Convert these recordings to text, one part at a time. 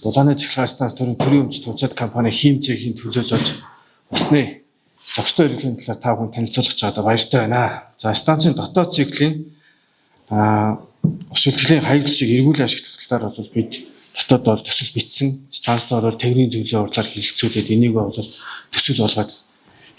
Дулааны цахилгаан станц төрийн өмчт уцаад компани Химцэгийн төлөөлж усны зохистой хэрэглэлийн талаар та бүхэн танилцуулах чадаа баяртай байна. За станцын дотоод циклийн ус үлдэхлийн хаягдлыг эргүүлэн ашиглах талаар бол бид дотоод төсөл бичсэн. Станцд бол техникийн зөвлөлийн урдлаар хэлэлцүүлээд энийг бол төсөл болгоод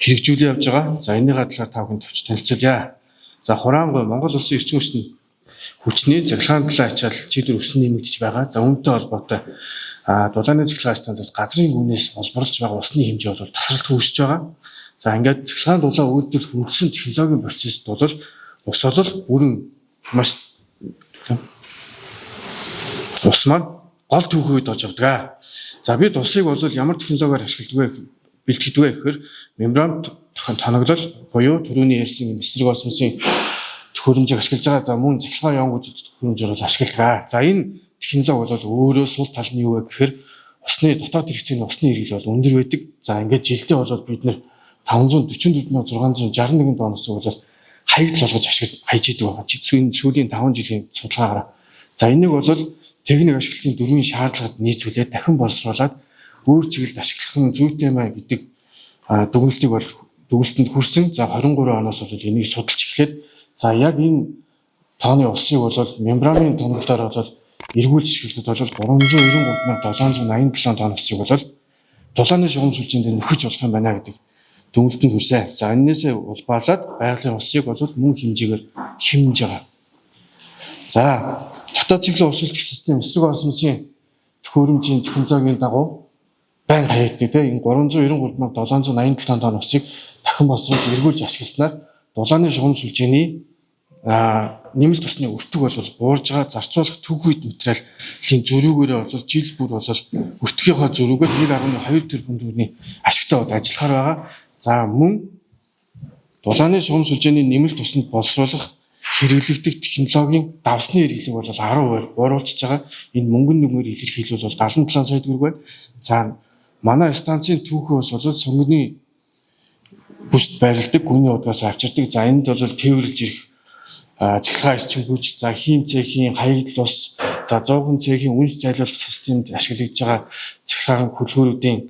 хэрэгжүүлээ явж байгаа. За энэний талаар та бүхэн товч танилцуулъя. За Хураангуй Монгол Улсын эрчим хүчний цахилгаан талын ачаал чиглэл өрсөн нэмэгдэж байгаа. За үүнтэй холбоотой дулааны цахилгаан станцаас газрын гүнээс олборлож байгаа усны хэмжээ бол тасралт үүсэж байгаа. За ингээд цахилгаан дулаан үйлдвэрлэх үндсэн технологийн процессд бол ус бол бүрэн маш ус маань гол түүхийд болж явдаг. За бид усыг бол ямар технологиор бэлтгэдэг вэ гэхээр мембран тоноглол буюу түрүүний ярьсан эсрэг осмосын төхөөрөмжийг ашиглаж байгаа. За мөн цахилгаан явгуудад төхөөрөмжөөр бол ашигладаг. За энэ технологи бол өөрөө сул тал нь юу вэ гэхээр усны дотоод хэрэгцээний усны хэрэглээ бол өндөр байдаг. За ингээд жилдээ бол бид нэр 544,661 тонн усыг бол хаягдл болгож хайж идэг байгаа. Сүүлийн 5 жилийн судалгаагаар. За энийг бол техник ашиглалтын дөрвийн шаардлагад нийцүүлээд дахин боловсруулад өөр чиглэлд ашиглах нь зүйтэй маа гэдэг дүгнэлтэнд хүрсэн. За 23 оноос бол энийг судалж эхлээд за яг энэ тооны усыг бол мембраны тоноглолоор бол эргүүлж ашиглахад бол 393,787 тонн усыг бол дулааны шугам сүлжээнд нөхөж болох юм байна гэдэг дүгнэлтэнд хүрсэн. За энээсээ улбаалаад байгалийн усыг бол мөн хэмжээгээр хэмнэж байгаа. За дотоод цэглэн ус үлдэх систем эсрэг осмосын төхөөрөмжийн технологийн дагуу байн хаягддаг. Энэ 393,787 тонн усыг дахин боловсруулж эргүүлж ашигласнаар дулааны шугам сүлжээний нэмэлт усны өртөг бол буурж байгаа. Зарцуулах түүхүйд материалын зөрүүгээрээ бол жил бүр бол өртгийнхөө зөрүүгээр 1.2 тэрбум төгрөгийн ашигтай ажиллахаар байгаа. За мөн дулааны шугам сүлжээний нэмэлт усанд боловсруулах хэрэглэгдэх технологийн давсны хэрэглэг бол 10% бууруулж байгаа. Энэ мөнгөн дүнгээр илэрхийлвэл бол 77 сая төгрөг байна. За манай станцын түүхий ус бол сонгоны бүсд байрладаг гүний удаас авчирдаг. За энд бол тээвэрлж ирэх цахилгаан эрчим хүч, за Химцэгийн хаягдл ус, за 100 цэгийн үнс зайлуулах системд ашиглагдж байгаа цахилгаан хөдөлгөөрүүдийн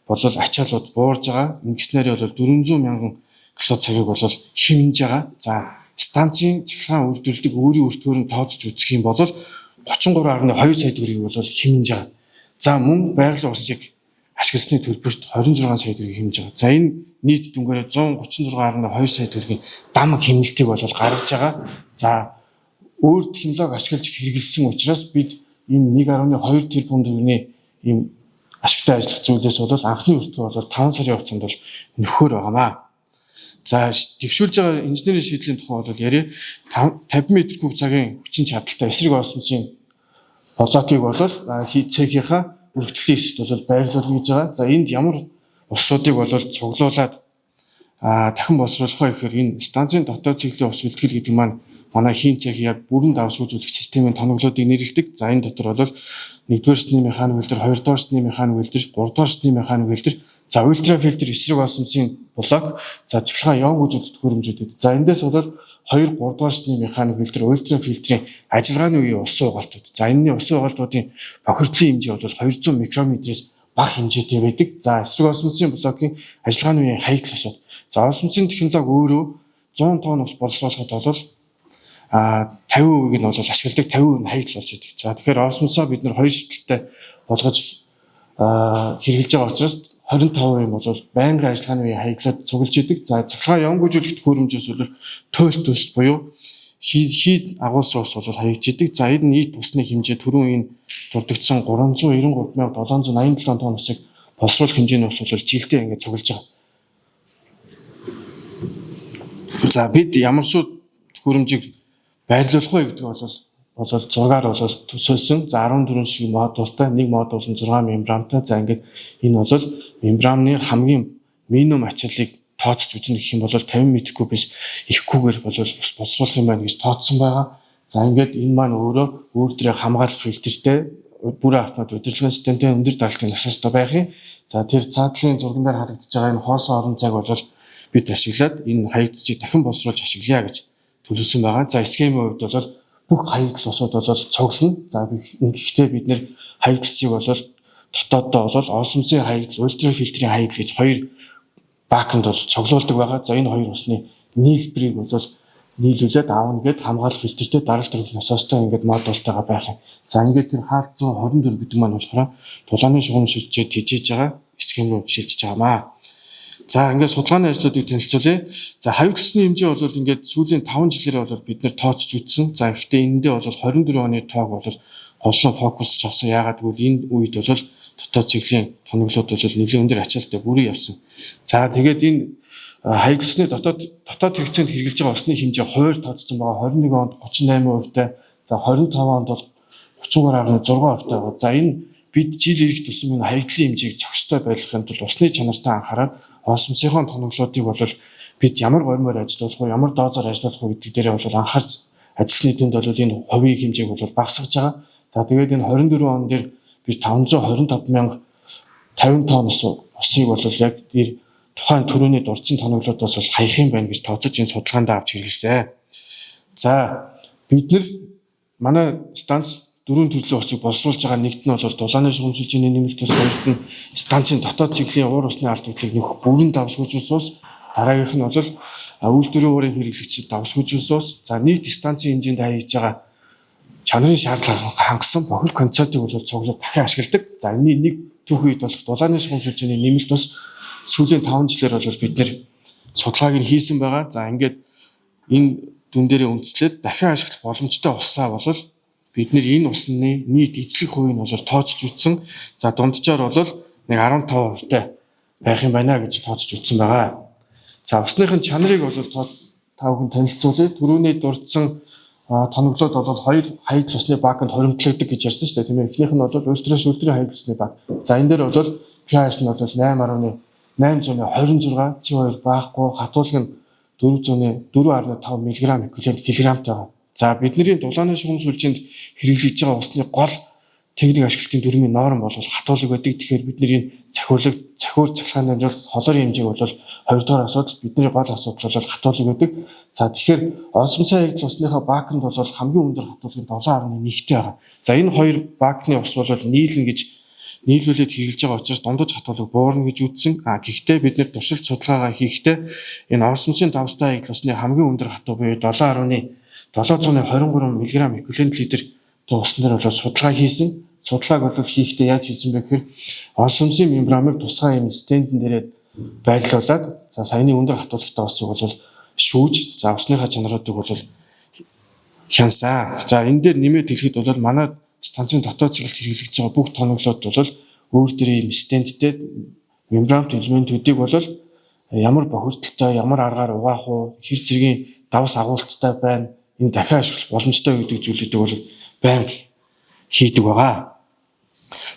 бол ачаалууд буурж байгаа. Ингэснээр бол 400,000 киловатт-цагийг бол хэмнэж байгаа. За станцын цахилгаан үйлдвэрлэдэг өөрийн өртгөөр нь тооцож үзэх юм бол 33.2 сая төгрөгийг бол хэмнэж байгаа. За мөн байгалийн усыг ашигласны төлбөрт 26 сая төгрөгийг хэмнэж байгаа. За энэ нийт дүнгээр 136.2 сая төгрөгийн дам хэмнэлтийг бол гаргаж байгаа. За өөр технологи ашиглаж хэрэгэлсэн учраас бид энэ 1.2 тэрбум төгрөгийн ийм ашигтай ажиллах зүйлээс бол анхны өртгөө бол 5 сарын хугацаанд бол нөхөр байгаамаа. За дэвшүүлж байгаа инженерийн шийдлийн тухай бол яриа 50 м3 цагийн хүчин чадалтай эсрэг осмосын блокийг бол цехийнхаа өргөтгөлийн хэсэгт бол байрлуулж гэж байгаа. За энд ямар усуудыг бол цуглуулад дахин боловсруулах вэ гэхээр энэ станцын дотоод цэглэлийн ус үлдгэл гэдэг маань манай Химцэг яг бүрэн давсгуулжуулах системийн тоноглолуудыг нэрлэдэг. За энэ дотор бол 1-р сэтний механик фильтр, 2-р сэтний механик фильтр, 3-р сэтний механик фильтр, за ультрафильтр эсрэг осмосын блок, за цахилгаан явгуудад төхөөрөмжүүдэд. За эндээс бол 2-3-р сэтний механик фильтр, ультрафильтрийн ажиллагааны үеийн ус угаалтууд. За энэний ус угаалтуудын бохирдлын хэмжээ бол 200 микрометрээс бага хэмжээтэй байдаг. За эсрэг осмосын блокийн ажиллагааны үеийн хаягдл усууд. За осмосын технологи өөрөө 100 тонн ус боловсруулахад бол 50%-ийг нь бол ашигладаг, 50% нь хаягдл болж байдаг. За тэгэхээр осмосоо бид нэр хоёр шидлэлтэй болгож хэрэгжилж байгаа учраас 25% бол байнгын ажиллагааны үеийн хаягдлууд цуглаж идэг. За цахилгаан явгуулжуулах төхөөрөмжөөс бол туйлт ус буюу хийд агуулсан ус бол хаягдж идэг. За энэ нийт усны хэмжээ түрүүн энэ дурдгдсан 393,787 тонн усыг боловсруулах хэмжээний ус бол жилдээ ингээд цуглаж байгаа. За бид ямар шууд төхөөрөмжийг байрлуулах вэ гэдэг бол 6-аар бол төсөөлсөн. За 14 шиг модултай, нэг модул нь 6 мембрантай. За ингээд энэ бол мембраны хамгийн минимум ачааллыг тооцож үзнэ гэх юм бол 50 м3-ээс ихгүйгээр бол ус боловсруулах юм байна гэж тооцсон байгаа. За ингээд энэ маань өөрөө өөр дээрээ хамгаалах фильтртэй, бүрэн автомат удирдлагын системтэй өндөр даралтын насастай байх юм. За тэр цаадлын зурган дээр харагдаж байгаа энэ хоосон орон зайг бол бид ашиглаад энэ хаягдцыг дахин боловсруулж ашиглая гэж төлөвлөсөн байгаа. За схемийн хувьд бол бүх хаягдл усууд бол цуглана. За гэхдээ бид нэр хаягдлыг бол дотооддоо бол осмосын хаягдал, ультрафилтрийн хаягдал гэж хоёр баакнд бол цуглуулдаг байгаа. За энэ хоёр усны нийлбэрийг бол нийлүүлээд аавна гэд хамгаалах фильтртэй дараалт төрөх насостой ингээд модултайгаа байх юм. За ингээд тэр хаалт 124 гэдэг маань болохоор дулааны шугам шилжиж тижээж байгаа схем рүү шилжиж байгаамаа. За ингээд судалгааны ажлуудыг танилцуулъя. За хаягдлын хэмжээ бол ингээд сүүлийн 5 жилээр бол бид нэр тооцож үзсэн. За гэхдээ энэндээ бол 24 оны тоог бол голлон фокусч авсан. Яагаад гэвэл энэ үед бол дотоод цэглийн тоноглоод бол нэлээд өндөр ачаалттай бүрий явсан. За тэгээд энэ хаягдлын дотоод хэрэгцээнд хэрэгжилж байгаа усны хэмжээ хуваар тооцсон байгаа. 21 онд 38% тай. За 25 онд бол 33.6% тай байгаа. За энэ бид жил ирэх тусам энэ хаягдлын хэмжээг зохистой байлгахын тулд усны чанартай анхаарал осмосынхон тоноглоодыг бол бид ямар гормоор ажиллах вэ, ямар доозоор ажиллах вэ гэдэг дээрээ бол анхаарч ажил нийтэнд бол энэ хувийн хэмжээг бол багасгаж байгаа. За тэгээд энэ 24 он дээр бид 525,050 тонн усыг бол яг тэр тухайн төрөний дурдсан тоноглоодоос бол хаях юм байна гэж тооцож энэ судалгаанд авч хэрэглэсэн. За бид нар манай станц дөрвөн төрлийн усыг боловсруулж байгаа. Нэгт нь бол дулааны шугам шилжээний нэмэлт ус, хоёрт нь станцын дотоод цэглийн уур усны ард түвшнийг нөхөх бүрэн давсгүйчүүс ус, дараагийнх нь бол үйлдвэрийн уурын хэрэглэгчид давсгүйчүүс ус. За нийт станцын хэмжээнд хаяж байгаа чанарын шаардлагыг хангасан бохир концептыг бол цуглаад дахин ашигладаг. За энэний нэг түүхийд бол дулааны шугам шилжээний нэмэлт ус сүүлийн 5 жилээр бол бид нэр судалгааг нь хийсэн байгаа. За ингээд энэ дүн дээрээ үндэслээд дахин ашиглах боломжтой усаа бол бид нэр энэ усны нийт эзлэх хувийг нь бол тооцож үзсэн. За дунджаар бол нэг 15% тай байх юм байна гэж тооцож үзсэн байгаа. За усныхын чанарыг бол тавхан танилцуулъя. Төрөний дурдсан тоноглоод бол хоёр хаягдал усны баакнд хоримтлагдаг гэж ярьсан шүү дээ, тийм ээ. Эхнийх нь бол ультрафилтрийн хаягдал усны баак. За энэ дээр бол pH нь бол 8.26, CO2 баахгүй, хатуулга нь 404.5 мг/кг килограмтай. За бидний дулааны шугам сүлжээнд хэрэглэж байгаа усны гол техник ашиглалтын дүрмийн норм бол хатуулга байдаг. Тэгэхээр бидний цахиур цахилгаан дамжуулалт холорын хэмжээг бол 2 дугаар асуудал, бидний гол асуудал бол хатуулга байдаг. За тэгэхээр осмосын хаягдал усныхаа баакнд бол хамгийн өндөр хатуулгын 7.1-тэй байгаа. За энэ хоёр баакны ус бол нийлүүлээд хэрэглэж байгаа учраас дундаж хатуулга буурна гэж үзсэн. Гэхдээ бид нэр туршилт судалгаагаа хийхдээ энэ осмосын давстай хаягдал усны хамгийн өндөр хатуу буюу 7.723 мг/литр уснаар бол судалгаа хийсэн. Судалгааг бол хийхдээ яаж хийсэн бэ гэхээр осмосын мембраныг тусгай юм стендэн дээрээ байрлуулад за саяны өндөр хатуулагтай усыг бол шүүж за усныхаа чанаруудыг бол хянасан. За энэ дээр нэмээд хэлэхэд бол манай станцын дотоод цэглэлд хэрэглэж байгаа бүх тоноглоод бол өөр дээрээ юм стендтэй мембран элементүүдийг бол ямар бохирдолтой, ямар аргаар угаах уу, хэр зэргийн давс агуулттай байна, энэ дахин ашиглах боломжтой гэдэг зүйлүүдийг бол байнга хийдэг байгаа.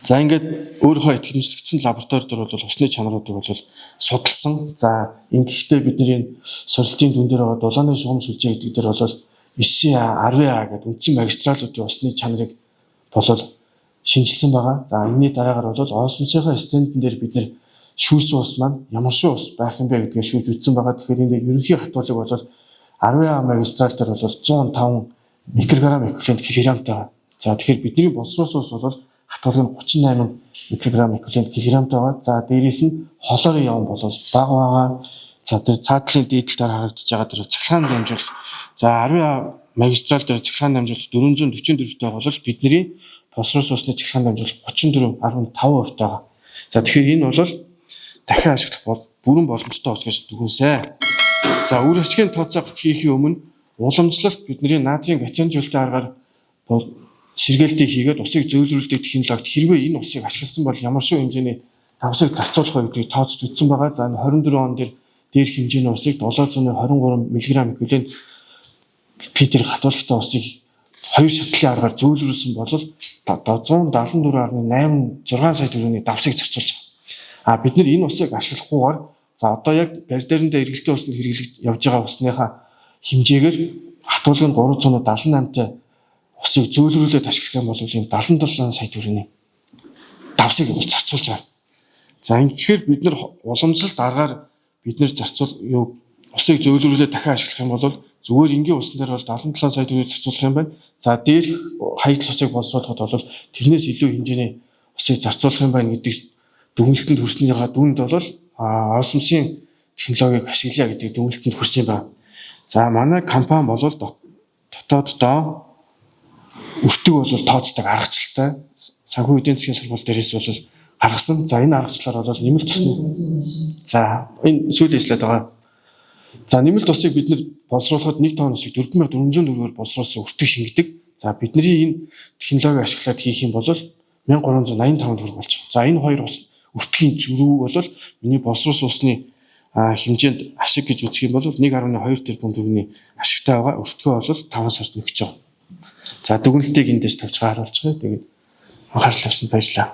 За ингээд өөрийнхөө итгэмжлэгдсэн лаборатори дээр бол усны чанаруудыг бол судалсан. За ингэхдээ бидний сорилтын дүн дээр байгаа дулааны шугам сүлжээ гэдэг дээр бол 9А, 10А гэдэг үндсэн магистралуудын усны чанарыг болол шинжилсэн байгаа. За энэний дараагаар бол осмосынхаа стендэн дээр бид нэр шүүрсэн ус маань ямар шиг ус байх юм бэ гэдгийг шүүж үзсэн байгаа. Тэгэхээр энэ ерөнхий хатуулга бол 10А магистрал дээр бол 105 мг/кг. За тэгэхээр бидний боловсруулсан ус бол хатуулга нь 38 мг/кг байгаа. За дээрээс нь холорын явн бол бага байгаа. За тэр цаатлын дээдлэлээр харагдаж байгаа тэр цахилгаан дамжуулах. За 10А магистрал дээр цахилгаан дамжуулах 444 тай бол бидний боловсруулсан усны цахилгаан дамжуулах 34.5% байгаа. За тэгэхээр энэ бол дахин ашиглах бүрэн боломжтой ус гэж дүгнэсэн. За үр ашигын тооцоог хийхийн өмнө уламжлалт бидний натрийн гатионжуулалтын аргаар сэргээлтийг хийгээд усыг зөөлрүүлдэг технологид хэрвээ энэ усыг ашигласан бол ямар шиг хэмжээний давсыг зарцуулах вэ гэдгийг тооцож үзсэн байгаа. За 24 он дээр дээрх хэмжээний усыг 723 мг/литр хатуулагтай усыг 2 шатлалын аргаар зөөлрүүлсэн бол 174.86 сая төгрөгийн давсыг зарцуулж байгаа. Бид нэр энэ усыг ашиглахгүйгээр за одоо яг барь дээрэндээ эргэлтийн усанд хэрэглэж явж байгаа усныхаа хэмжээгээр хатуулгын 378 тай усыг зөөлрүүлээд ашиглах юм бол энэ 77 сая төгрөгийн давсыг зарцуулж байгаа. За ингэхээр бид нар уламжлалт аргаар бид нар усыг зөөлрүүлээд дахин ашиглах юм бол зүгээр энгийн усан дээр бол 77 сая төгрөгийг зарцуулах юм байна. За дээрх хаягдал усыг боловсруулахад бол тэрнээс илүү хэмжээний усыг зарцуулах юм байна гэдэг дүгнэлтэнд хүрснийхаа дүнд бол осмосын технологиг ашиглая гэдэг дүгнэлтэнд хүрсэн юм байна. За манай компани бол дотооддоо өртөг бол тооцдог аргачлалтай санхүү эдийн засгийн сургууль дээрээс бол гаргасан. За энэ аргачлалаар бол нэмэлт усны за энэ сүүлийн слайд байгаа. За нэмэлт усыг бид нэр боловсруулахад 1 тонн усыг 4404-ээр боловсруулсан өртөг шингэдэг. За бидний энэ технологиг ашиглаад хийх юм бол 1385 төгрөг болж байгаа. За энэ хоёр өртгийн зөрүү бол миний боловсруулсан усны хэмжээнд ашиг гэж үзэх юм бол 1.2 тэрбум төгрөгийн ашигтай байгаа. Өртгөө бол 5 сард нөхөж байгаа. За дүгнэлтийг эндээс тавьж харуулж байгаа. Тэгээд анхаарал тавьсан баярлалаа.